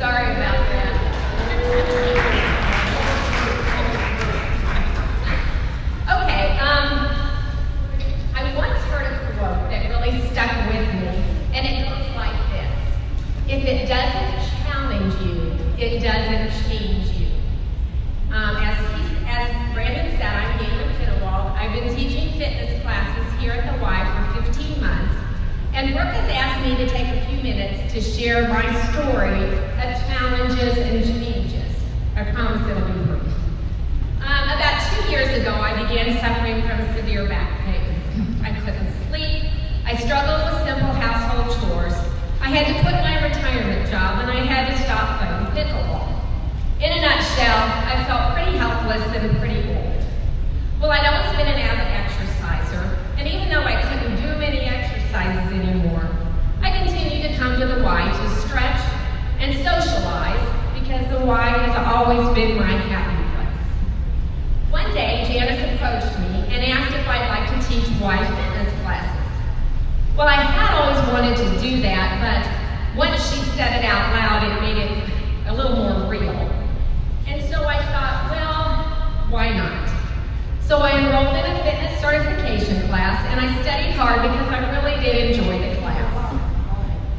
Sorry about that. Okay, I once heard a quote that really stuck with me, and it goes like this. If it doesn't challenge you, it doesn't change you. As Brandon said, I'm Galen Fittewald. I've been teaching fitness classes here at the Y for 15 months, and Brooke has asked me to take a few minutes to share my story of challenges and changes. I promise it'll be brief. About 2 years ago, I began suffering from severe back pain. I couldn't sleep. I struggled with simple household chores. I had to quit my retirement job, and I had to stop playing pickleball. In a nutshell, I felt pretty helpless and pretty old. Well, I'd always been an avid exerciser, and even though I couldn't do many exercises anymore, I continued to come to the Y to stretch and socialize because the Y has always been my happy place. One day, Janice approached me and asked if I'd like to teach Y fitness classes. Well, I had always wanted to do that, but once she said it out loud, it made it a little more real. And so I thought, well, why not? So I enrolled in a fitness certification class, and I studied hard because I really did enjoy the class.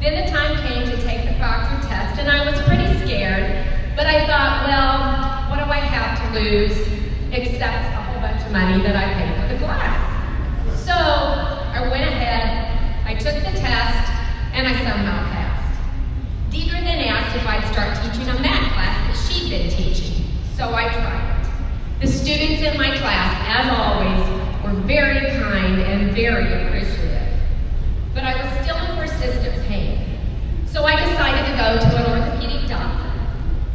Then the time came to take the proctor test, and I was pretty scared, but I thought, well, what do I have to lose except a whole bunch of money that I paid for the class? So I went ahead, I took the test, and I somehow passed. Deidre then asked if I'd start teaching a math class that she'd been teaching, so I tried it. The students in my class, as always, were very kind and very appreciative. But I was still in persistent pain, so I decided to go to an orthopedic doctor.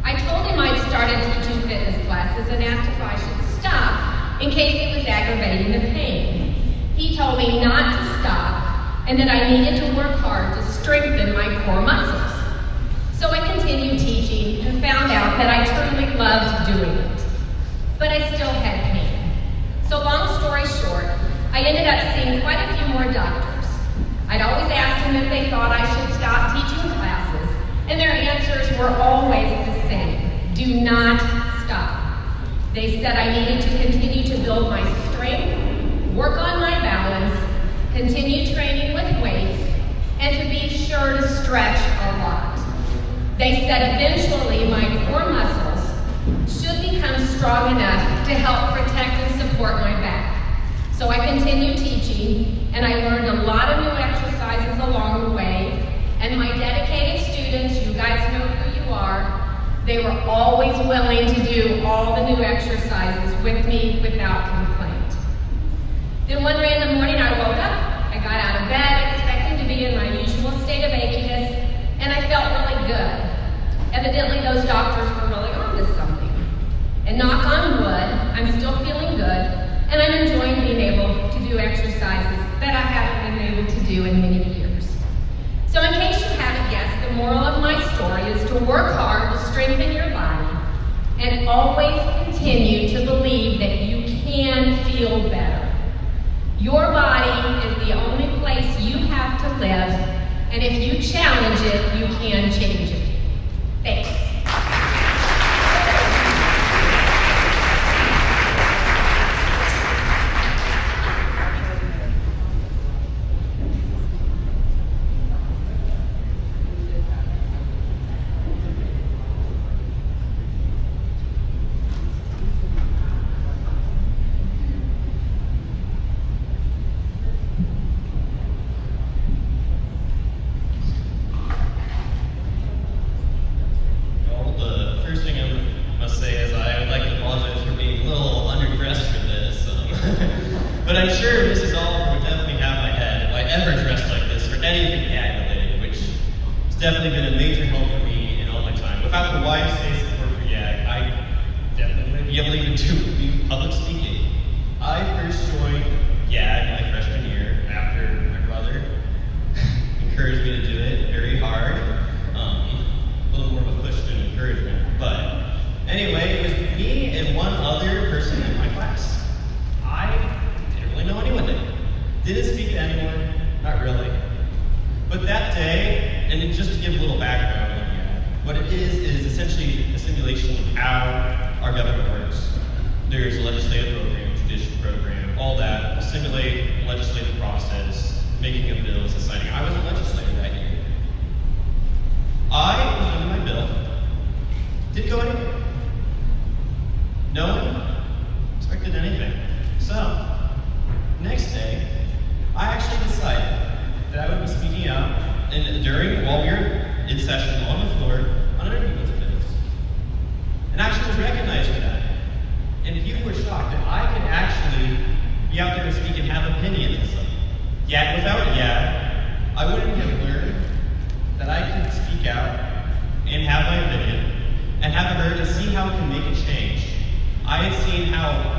I told him I'd started teaching fitness classes and asked if I should stop in case it was aggravating the pain. He told me not to stop and that I needed to work hard to strengthen my core muscles. So I continued teaching and found out that I truly loved doing it. But I still had pain. So long story short, I ended up seeing quite a few more doctors. I'd always ask them if they thought I should stop teaching classes, and their answers were always the same. Do not stop. They said I needed to continue to build my strength, work on my balance, continue training with weights, and to be sure to stretch a lot. They said eventually my core muscles should become strong enough to help protect and support my back. So I continued teaching, and I learned a lot of new exercises along the way, and my dedicated students, you guys know who you are, they were always willing to do all the new exercises with me without complaint. Then one random morning I woke up, I got out of bed expecting to be in my usual state of achiness, and I felt really good. Evidently those doctors were really onto something. And knock on wood, I'm still feeling good, and I'm enjoying being able to do exercises that I haven't been able to do in many years. So in case you haven't guessed, the moral of my story is to work hard to strengthen your body and always continue to believe that you can feel better. Your body is the only place you have to live, and if you challenge it, you can change it. Thanks. But I'm sure this is all would definitely have my head if I ever dressed like this or anything ag related, which has definitely been a major help for me in all my time. Without the wide space support for YAG, I definitely wouldn't be able to even do public speaking. I first joined YAG my freshman year after my brother encouraged me to do it very hard. A little more of a push than encouragement. But anyway, it was me and one other person in my class. I didn't really know anyone there. Didn't speak to anyone, not really. But that day, and just to give a little background, What it is essentially a simulation of how our government works. There's a legislative program, judicial program, all that will simulate the legislative process, making of bills, and signing. I was a legislator that year. I was under my bill. Didn't go anywhere. No one expected anything. So, next day, I actually decided that I would be speaking out while we were in session on the floor on other people's bills. And actually was recognized for that. And people were shocked that I could actually be out there and speak and have opinions and stuff. Yet, without I wouldn't have learned that I could speak out and have my opinion and have it heard and see how it can make a change. I had seen how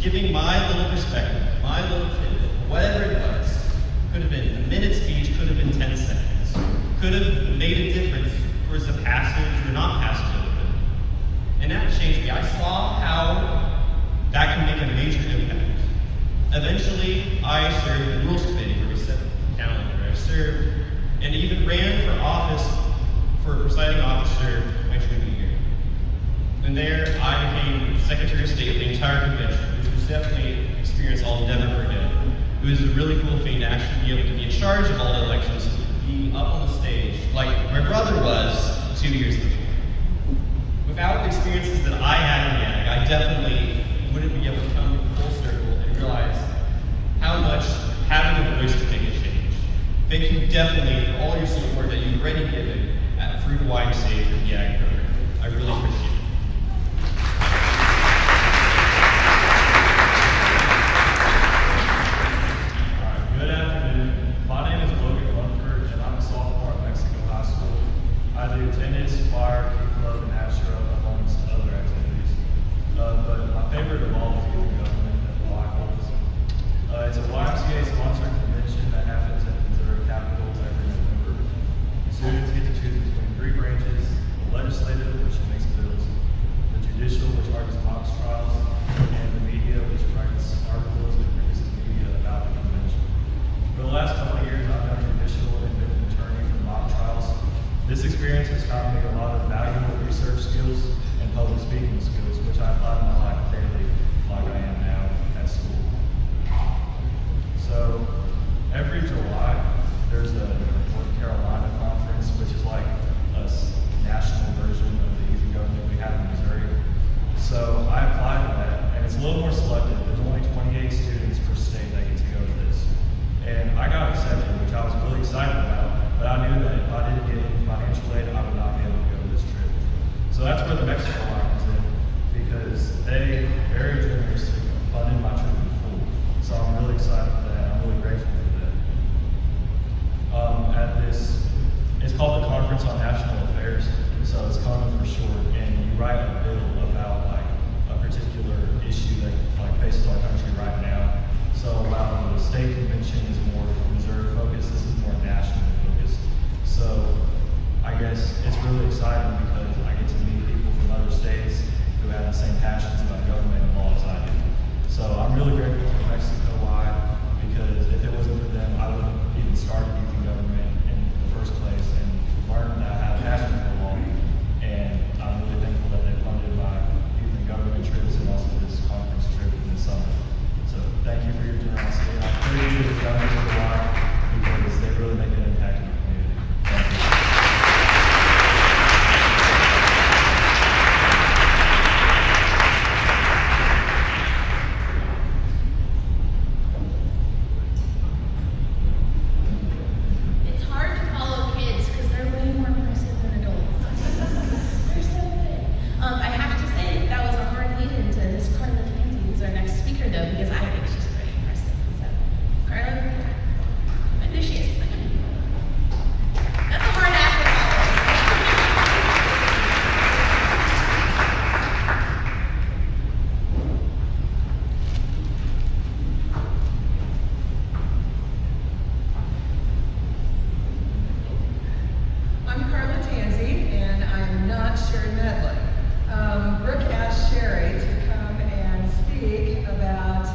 giving my little perspective, my little tidbit, whatever it was, could have been a minute speech, could have been 10 seconds, could have made a difference towards the passage or not passage of the bill. And that changed me. I saw how that can make a major impact. Eventually, I served in the Rules Committee where we set the calendar. I served and even ran for office for presiding officer my junior year. And there, I became Secretary of State of the entire convention, which was definitely an experience I'll never forget. It was a really cool thing to actually be able to be in charge of all the elections, be up on the stage like my brother was 2 years before. Without the experiences that I had in YAG, I definitely wouldn't be able to come full circle and realize how much having a voice can make a change. Thank you definitely for all your support that you've already given at Fruit YMCA for the YAG program. I really appreciate it. This experience has taught me a lot of valuable research skills and public speaking skills, which I apply in my life daily, like I am now at school. So, every July, there's a North Carolina conference, which is like a national version of the Easy Government we have in Missouri. So, I applied to that, and it's a little more selective. There's only 28 students per state that get to go to this. And I got accepted, which I was really excited about. But I knew that if I didn't get any financial aid, I would not be able to go to this trip. So that's where the Mexico line comes in, because they very generously funded my trip in full. So I'm really excited for that. I'm really grateful for that. It's called the Conference on National Affairs, so it's common for short. And you write a bill about like a particular issue that like faces our country right now. So while the state convention is more Missouri focused, this is more national. So I guess it's really exciting because I get to meet people from other states who have the same passions about government and law as I do. So I'm really grateful for Mexico Y, because if it wasn't for them, I wouldn't have even started youth in government in the first place and learned that I have a passion for law. And I'm really thankful that they funded my youth in government trips and also this conference trip in the summer. So thank you for your generosity. I pray you with government for Y because they really make an impact in the community. It's hard to follow kids because they're way more impressive than adults. They're so good. I have to say, that was a hard lead into Miss Carla Tansey, who's our next speaker, though, because I think she's pretty impressive. So, Carla, I know she is. That's a hard act to I'm Carla Tansey, and I'm not Sherry Medley. Brooke asked Sherry to come and speak about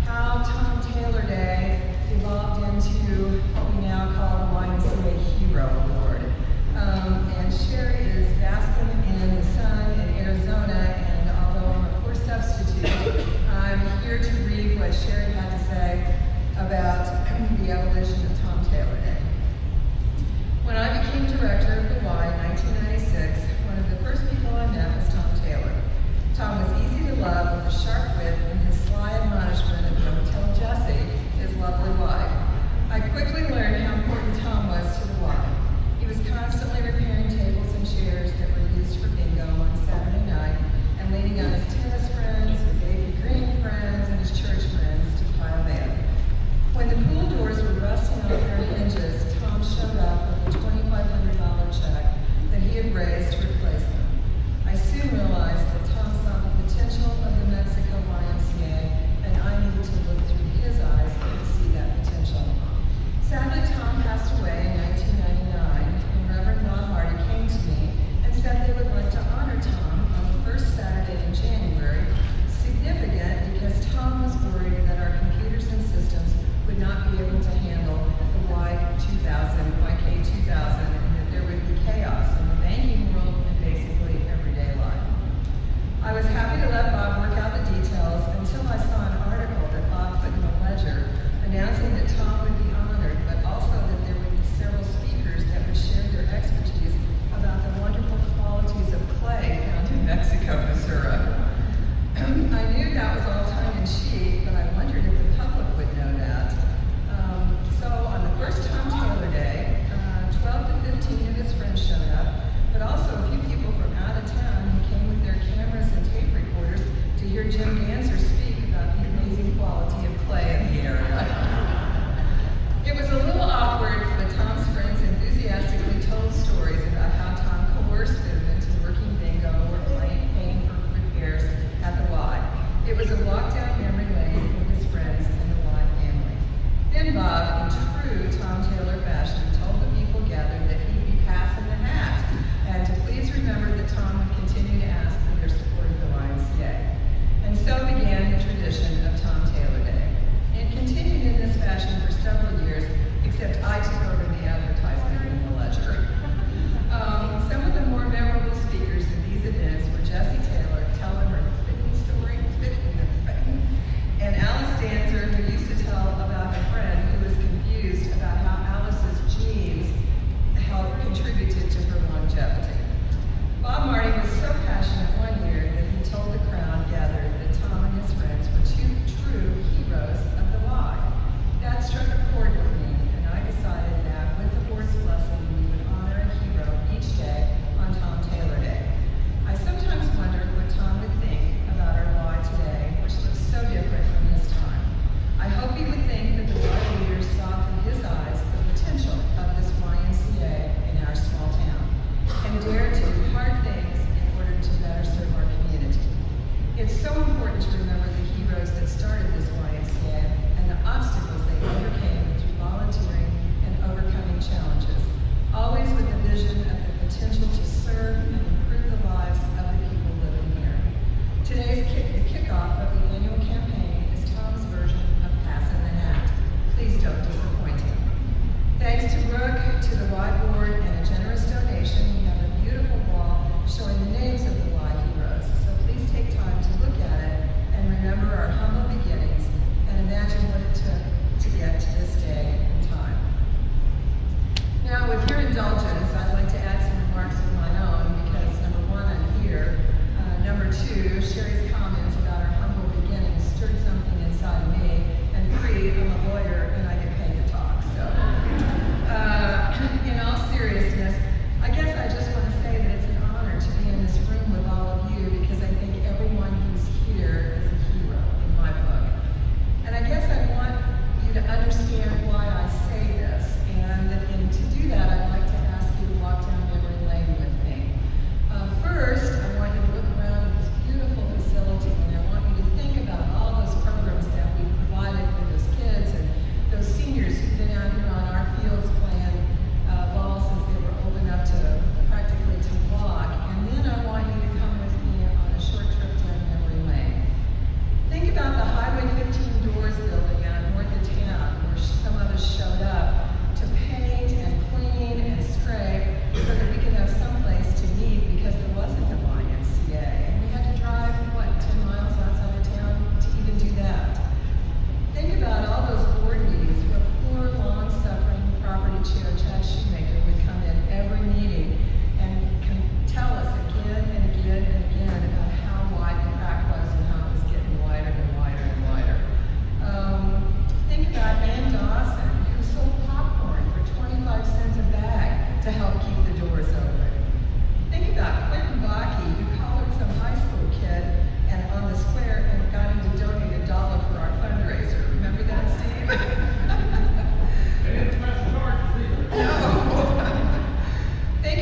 how Tom Taylor Day evolved into what we now call the YMCA Hero Award. And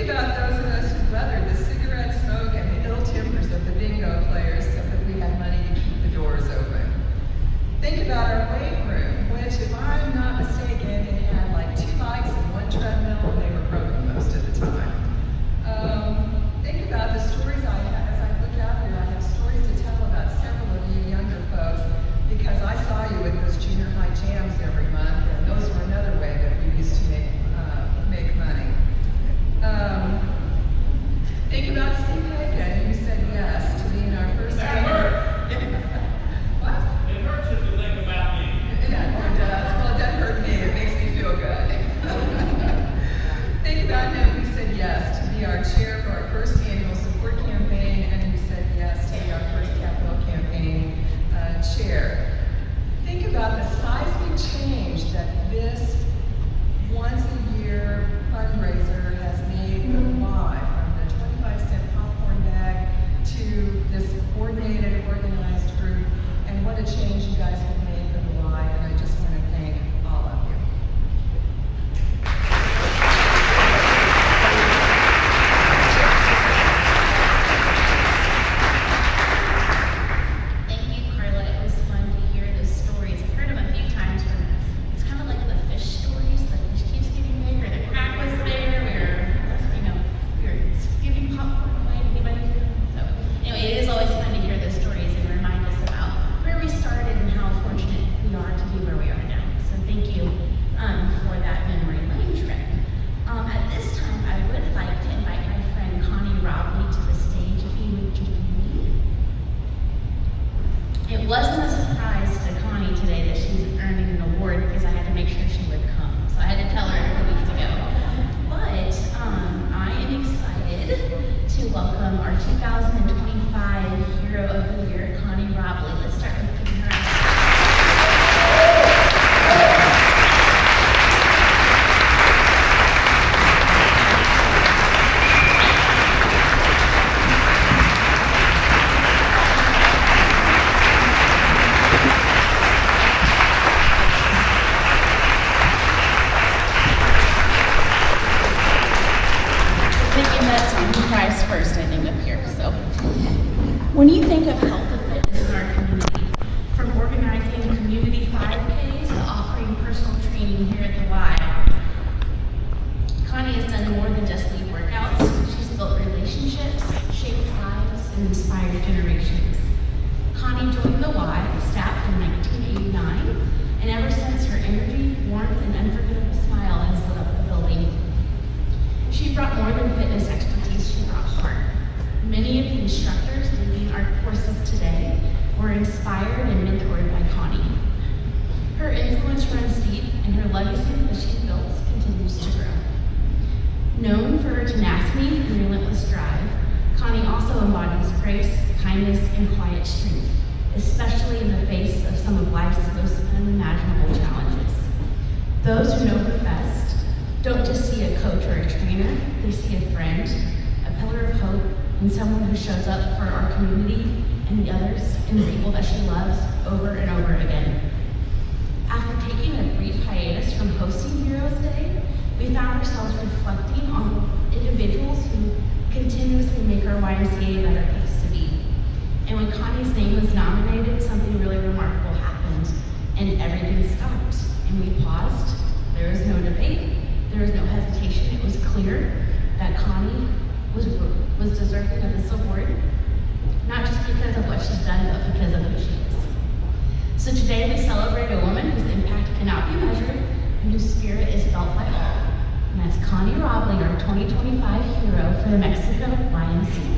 about those of us who weathered the cigarette smoke and the ill tempers of the bingo players so that we had money to keep the doors open. Think about our weight room, which, if I'm not mistaken, it had like 2 bikes and 1 treadmill, and they were broken most of the time. Think about the stories I have. As I look out here, I have stories to tell about several of you younger folks, because I saw you at those junior high jams every month, and those were another way that we used to make money. Think about Steve Hagan, who said yes to being our first What? It hurts if you think about me. Yeah, it does. Well, it doesn't hurt me. It makes me feel good. Think about him who said yes to be our chair for our first annual support campaign, and who said yes to be our first capital campaign chair. Think about the seismic change that this once-a-year fundraiser has made for the Y, from the 25-cent popcorn bag to this coordinated, organized group, and what a change you guys have made for the Y, and I just want to thank all of you. Thank you, Carla. It was fun to hear those stories. I've heard them a few times from, it's kind of like the fish stories. The fish keeps getting bigger, the crack was there, we were giving popcorn away to anybody. So anyway, it is always fun to hear those stories and remind us about where we started and how fortunate we are to be where we are now. So thank you for that memory lane trip. At this time, I would like to invite my friend Connie Robley to the stage if he would join me. It wasn't a surprise to Connie today that she's earning an award, because I had to make sure she would come. So I had to tell her a couple weeks ago. But I am excited to welcome our 2025 Hero of the Year, Connie Robley. Let's start with giving her a thinking that's prize first, I think, up here. So, when you think of health and fitness in our community, from organizing community 5Ks to offering personal training here at the Y, Connie has done more than just lead workouts. She's built relationships, shaped lives, and inspired generations. Connie joined the Y staff in 1989, and ever since, her energy, warmth, and unforgettable smile has lit up the building. She brought more than fitness expertise, she brought heart. Many of the instructors leading our courses today were inspired and mentored by Connie. Her influence runs deep, and her legacy that she built continues to grow. Known for her tenacity and relentless drive, Connie also embodies grace, kindness, and quiet strength, especially in the face of some of life's most unimaginable challenges. Those who know her best don't just see a coach or a trainer, they see a friend, a pillar of hope, and someone who shows up for our community and the others and the people that she loves over and over again. After taking a brief hiatus from hosting Heroes Day, we found ourselves reflecting on individuals who continuously make our YMCA a better place to be. And when Connie's name was nominated, something really remarkable happened, and everything stopped. And we paused. There was no debate. There was no hesitation. It was clear that Connie was deserving of this award, not just because of what she's done, but because of who she is. So today we celebrate a woman whose impact cannot be measured and whose spirit is felt by all. And that's Connie Robley, our 2025 hero for the Mexico YMCA.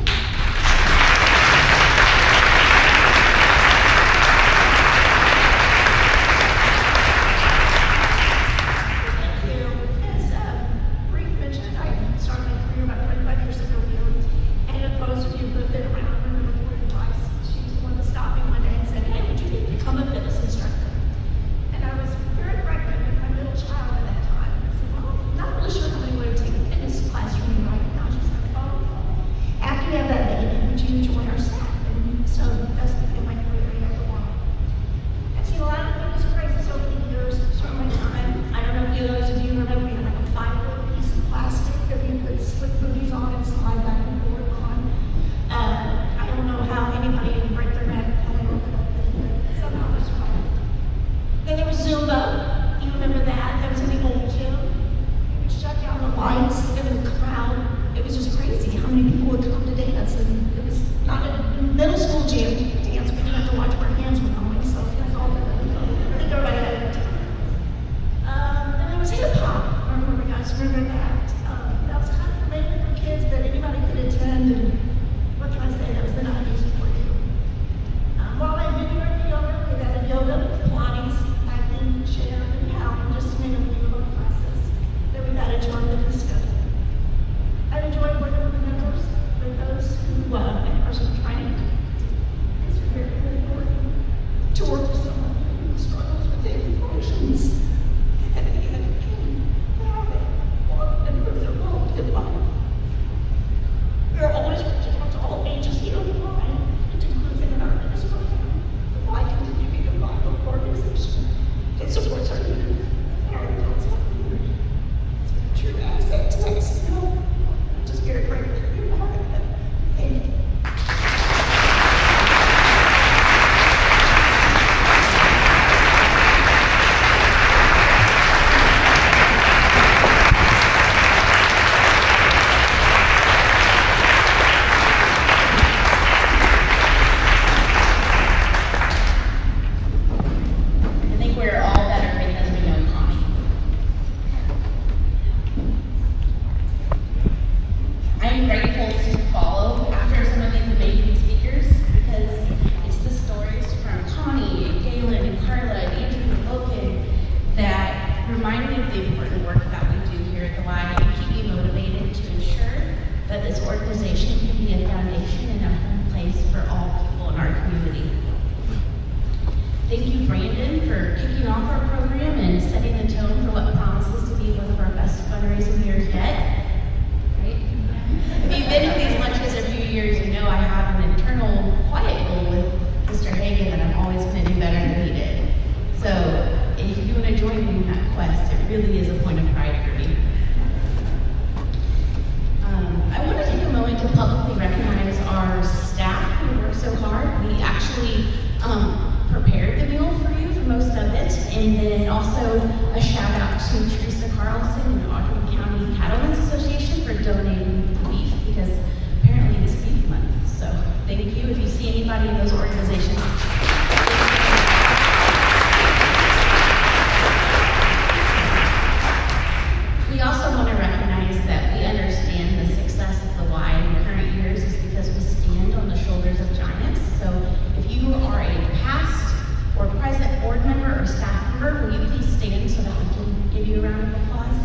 grateful to follow after some of these amazing speakers because it's the stories from Connie and Galen and Carla and Andrew and Logan that remind me of the important work that we do here at the Y and keep me motivated to ensure that this organization can be a foundation and a home place for all people in our community. Thank you, Brandon, for kicking off our program and setting the tone for what promises to be one of our best fundraising years yet. Right? If you've been to these lunches a few years, you know I have an internal quiet goal with Mr. Hagan that I'm always going to do better than he did. So if you want to join me in that quest, it really is a point of pride for me. I want to take a moment to publicly recognize our staff who work so hard. We actually prepared the meal for you for most of it, and then also a shout out to Teresa Carlson and Audubon County Cattlemen's Association for donating the beef because apparently it's beef month. So thank you. If you see anybody in those organizations. We also want to recognize that we understand the success of the Y in current years is because we stand on the shoulders of giants. So if you are a past or present board member or staff member, will you please stand so that we can give you a round of applause?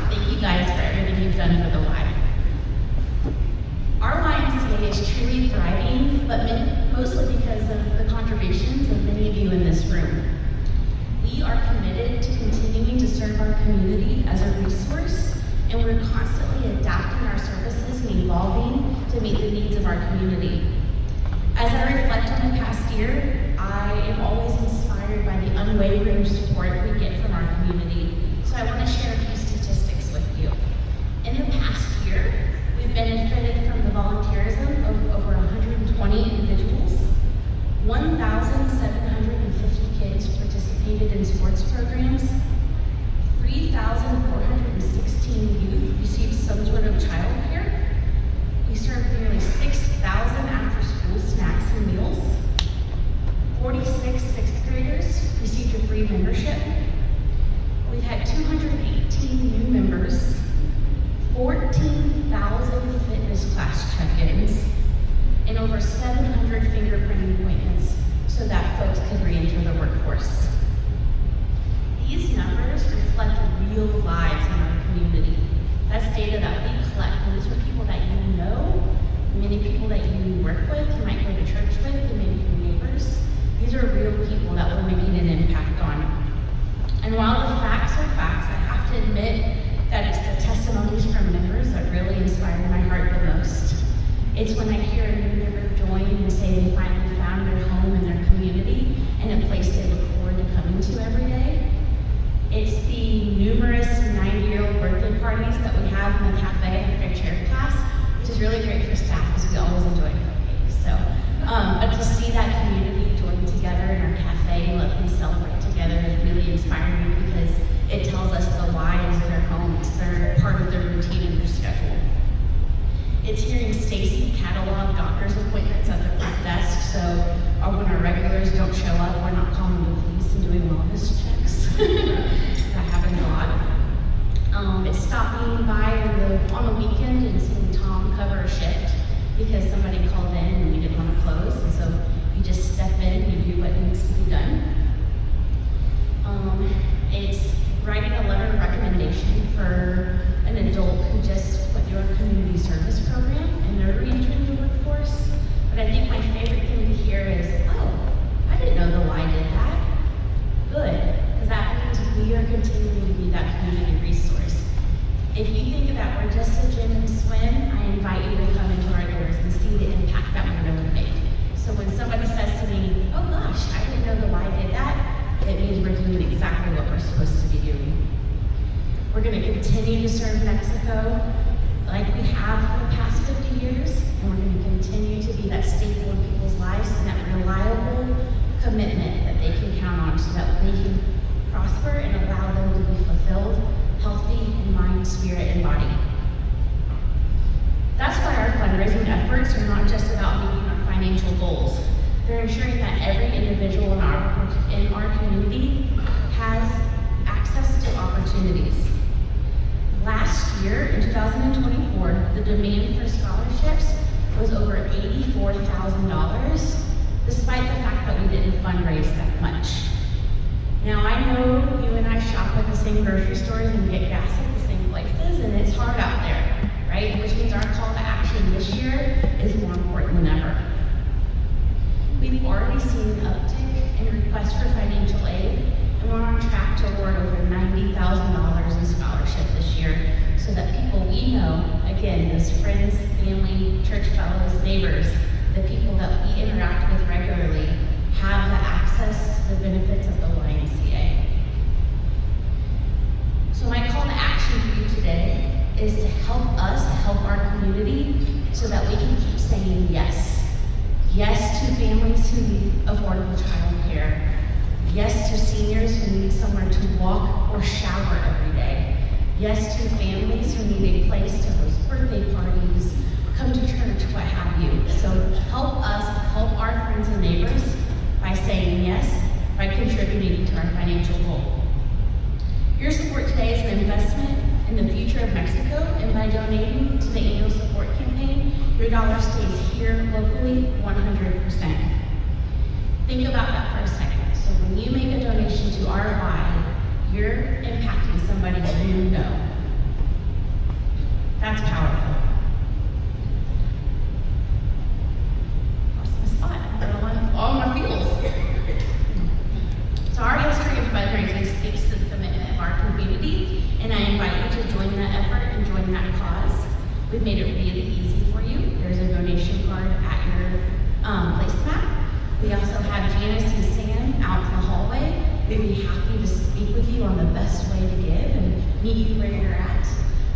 Thank you guys for everything you've done for the Y. Our YMCA is truly thriving, but mostly because of the contributions of many of you in this room. We are committed to continuing to serve our community as a resource, and we're constantly adapting our services and evolving to meet the needs of our community. As I reflect on the past year, I am always inspired by the unwavering support we get from our community. So I want to share a few statistics with you. In the past year, we've benefited from the volunteerism of over 120 individuals. 1,750 kids participated in sports programs. 3,416 youth received some sort of child care. We served nearly 6,000 after-school snacks and meals. 46 sixth graders received a free membership. We've had 218 new members, 14,000 fitness class check-ins, and over 700 fingerprinting appointments so that folks could re-enter the workforce. These numbers reflect real lives in our community. That's data that we collect, and these are people that you know, many people that you work with, you might go to church with, and maybe your neighbors. These are real people that we're making an impact on. And while the facts are facts, I have to admit that it's the testimonies from members that really inspire my heart the most. It's when I hear a new member join and say they finally found their home in their community and a place they look forward to coming to every day. It's the numerous 90-year-old birthday parties that we have in the cafe after chair class, which is really great for staff because we always enjoy cupcakes. So, but to see that community join together in our cafe and let them celebrate together is really inspiring because it tells us the Y is their home. It's their part of their routine and their schedule. It's hearing Stacy catalog doctor's appointments at the front desk, so when our regulars don't show up, we're not calling the police and doing wellness checks. That happens a lot. It's stopping by on the weekend and seeing Tom cover a shift because somebody called in and we didn't want to close, and so you just step in and you do what needs to be done. It's writing a letter of recommendation for an adult who just went through our community service program and they're re-entering the workforce. But I think my favorite thing to hear is, oh, I didn't know the Y did that. Good, because that means we are continuing to be that community resource. If you think that we're just a gym and swim, I invite you to come into our doors and see the impact that we really make. So when somebody says to me, oh gosh, I didn't know the Y did that, it means we're doing exactly what we're supposed to be doing. We're going to continue to serve Mexico like we have for the past 50 years, and we're going to continue to be that staple in people's lives and that reliable commitment that they can count on so that they can prosper and allow them to be fulfilled, healthy in mind, spirit, and body. That's why our fundraising efforts are not just about meeting our financial goals. They're ensuring that every individual in our community has access to opportunities. Last year, in 2024, the demand for scholarships was over $84,000, despite the fact that we didn't fundraise that much. Now, I know you and I shop at the same grocery stores and get gas at the same places, and it's hard out there, right? Which means our call to action this year is more important than ever. We've already seen an uptick in requests for financial aid, and we're on track to award over $90,000 in scholarship this year so that people we know, again, those friends, family, church fellows, neighbors, the people that we interact with regularly, have the access to the benefits of the YMCA. So my call to action for you today is to help us help our community so that we can keep saying yes. Yes to families who need affordable childcare. Yes to seniors who need somewhere to walk or shower every day. Yes to families who need a place to host birthday parties, come to church, what have you. So help us help our friends and neighbors by saying yes, by contributing to our financial goal. Your support today is an investment in the future of Mexico, and by donating to the annual support campaign, your dollar stays here locally 100%. Think about that for a second. So when you make a donation to our Y, you're impacting somebody that you know. That's powerful. Lost my spot. I'm all my feels. So our history of fundraising speaks to the commitment of our community, and I invite you to join that effort and join that cause. We've made it really easy for you. There's a donation card at your placemat. We also have Janice and Sam out in the hallway. We'd be happy to speak with you on the best way to give and meet you where you're at.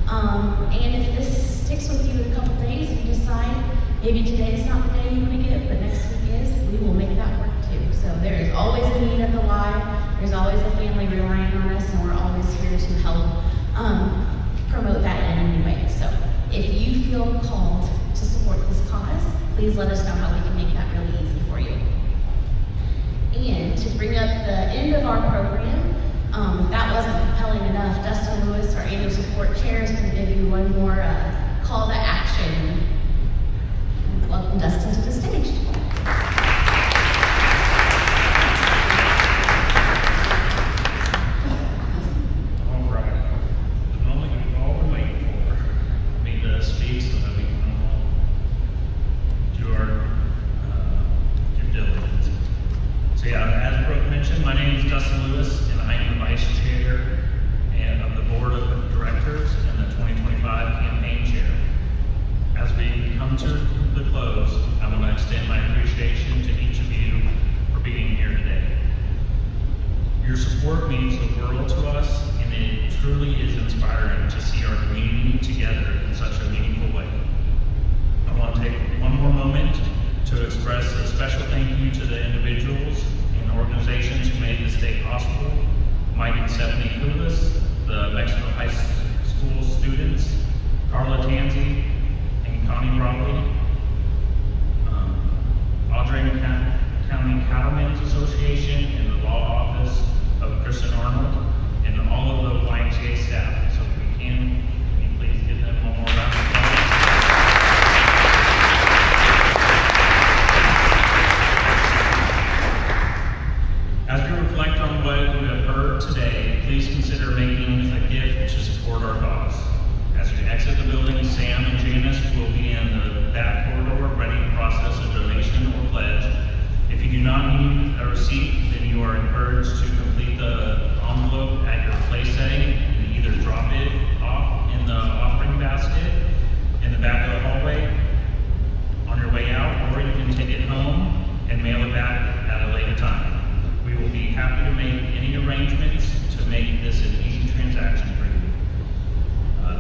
And if this sticks with you in a couple days, if you decide maybe today is not the day you want to give, but next week is, we will make that work too. So there is always a need at the Y. There's always a family relying on us, and we're always here to help promote that in any way. So if you feel called to support this cause, please let us know how we can make that really easy for you. And to bring up the end of our program, if that wasn't compelling enough, Dustin Lewis, our annual support chair, is going to give you one more call to action. Welcome Dustin to the stage. All right. The moment you've all been waiting for me to speak so that we can all do our due diligence. So yeah, as Brooke mentioned, my name is Dustin Lewis, and I am the vice chair and of the board of directors and the 2025 campaign chair. As we come to the close, I want to extend my appreciation to each of you for being here today. Your support means the world to us, and it truly is inspiring to see our community together in such a meaningful way. I want to take one more moment to express a special thank you to the individuals and organizations who made this day possible. Mike and Stephanie Kulis, the Mexico High School students, Carla Tanzi, and Connie Raleigh, Audrey County Cattlemen's Association, and the law office of Kristen Arnold, and all of the YMCA staff. So if we can you please give them one more round of applause? As we reflect on what we have heard today, please consider making a gift to support our cause. As you exit the building, Sam and Janice will be in the back corridor ready to process a donation or pledge. If you do not need a receipt, then you are encouraged to complete the envelope at your place setting and either drop it off in the offering basket in the back of the hallway on your way out, or you can take it home and mail it back at a later time. We will be happy to make any arrangements to make this an easy transaction for you.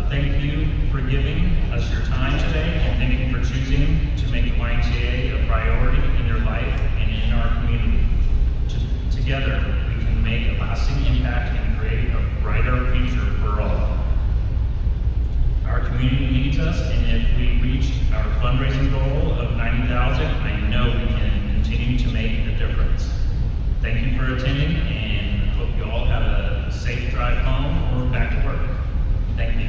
Thank you for giving us your time today, and thank you for choosing to make the YMCA a priority in your life and in our community. Together, we can make a lasting impact and create a brighter future for all. Our community needs us, and if we reach our fundraising goal of $90,000, I know we can continue to Thank you for attending, and hope you all have a safe drive home or back to work. Thank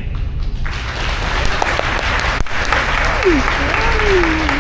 you.